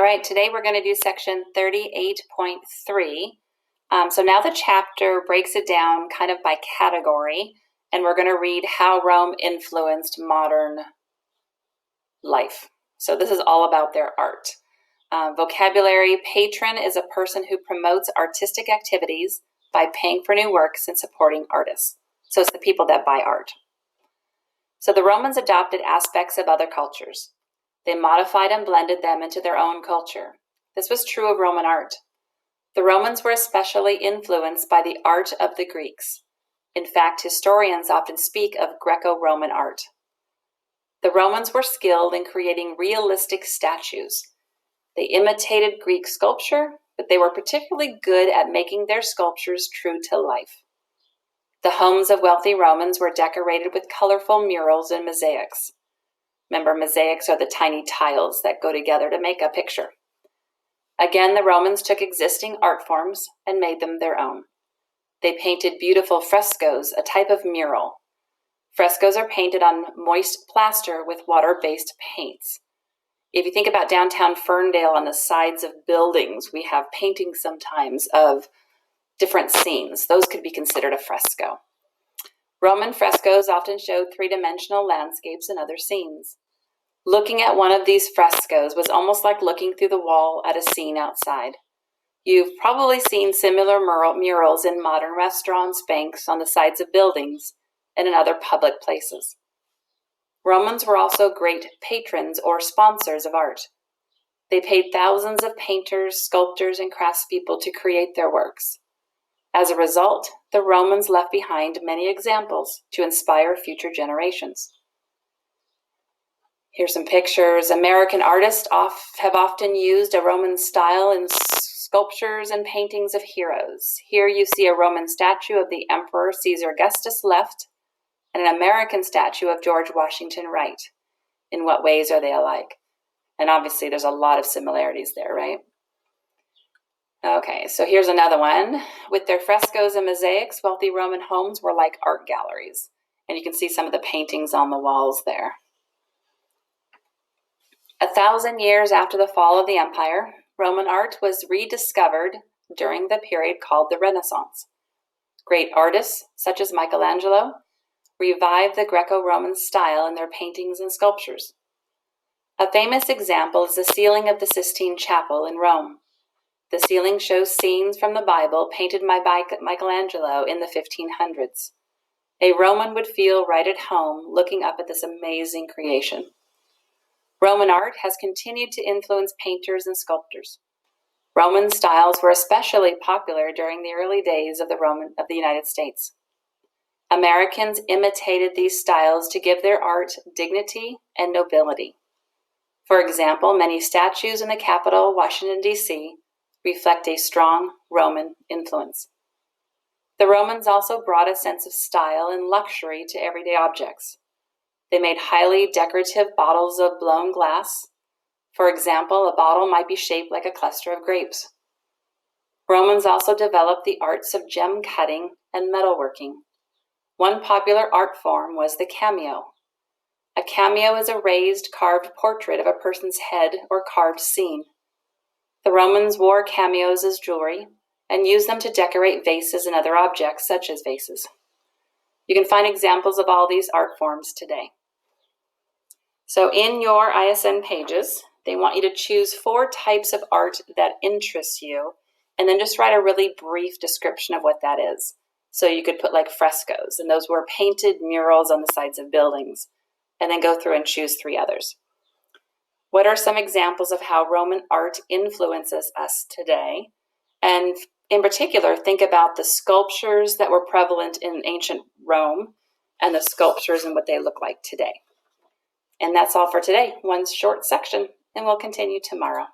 right, today we're going to do section 38.3. So now the chapter breaks it down kind of by category, and we're going to read how Rome influenced modern life. So this is all about their art. Vocabulary: patron is a person who promotes artistic activities by paying for new works and supporting artists. So it's the people that buy art. So the Romans adopted aspects of other cultures. They modified and blended them into their own culture. This was true of Roman art. The Romans were especially influenced by the art of the Greeks. In fact, historians often speak of Greco-Roman art. The Romans were skilled in creating realistic statues. They imitated Greek sculpture, but they were particularly good at making their sculptures true to life. The homes of wealthy Romans were decorated with colorful murals and mosaics. Remember, mosaics are the tiny tiles that go together to make a picture. Again, the Romans took existing art forms and made them their own. They painted beautiful frescoes, a type of mural. Frescoes are painted on moist plaster with water-based paints. If you think about downtown Ferndale, on the sides of buildings, we have paintings sometimes of different scenes. Those could be considered a fresco. Roman frescoes often showed three-dimensional landscapes and other scenes. Looking at one of these frescoes was almost like looking through the wall at a scene outside. You've probably seen similar murals in modern restaurants, banks, on the sides of buildings, and in other public places. Romans were also great patrons or sponsors of art. They paid thousands of painters, sculptors, and craftspeople to create their works. As a result, the Romans left behind many examples to inspire future generations. Here's some pictures. American artists have often used a Roman style in sculptures and paintings of heroes. Here you see a Roman statue of the Emperor Caesar Augustus left, and an American statue of George Washington right. In what ways are they alike? And obviously there's a lot of similarities there, right? Okay, so here's another one. With their frescoes and mosaics, wealthy Roman homes were like art galleries. And you can see some of the paintings on the walls there. 1,000 years after the fall of the empire, Roman art was rediscovered during the period called the Renaissance. Great artists, such as Michelangelo, revived the Greco-Roman style in their paintings and sculptures. A famous example is the ceiling of the Sistine Chapel in Rome. The ceiling shows scenes from the Bible painted by Michelangelo in the 1500s. A Roman would feel right at home looking up at this amazing creation. Roman art has continued to influence painters and sculptors. Roman styles were especially popular during the early days of the United States. Americans imitated these styles to give their art dignity and nobility. For example, many statues in the capital, Washington, D.C., reflect a strong Roman influence. The Romans also brought a sense of style and luxury to everyday objects. They made highly decorative bottles of blown glass. For example, a bottle might be shaped like a cluster of grapes. Romans also developed the arts of gem cutting and metalworking. One popular art form was the cameo. A cameo is a raised, carved portrait of a person's head or carved scene. The Romans wore cameos as jewelry and used them to decorate vases and other objects, such as vases. You can find examples of all these art forms today. So in your ISN pages, they want you to choose 4 types of art that interest you, and then just write a really brief description of what that is. So you could put like frescoes, and those were painted murals on the sides of buildings, and then go through and choose 3 others. What are some examples of how Roman art influences us today? And in particular, think about the sculptures that were prevalent in ancient Rome and the sculptures and what they look like today. And that's all for today. One short section, and we'll continue tomorrow.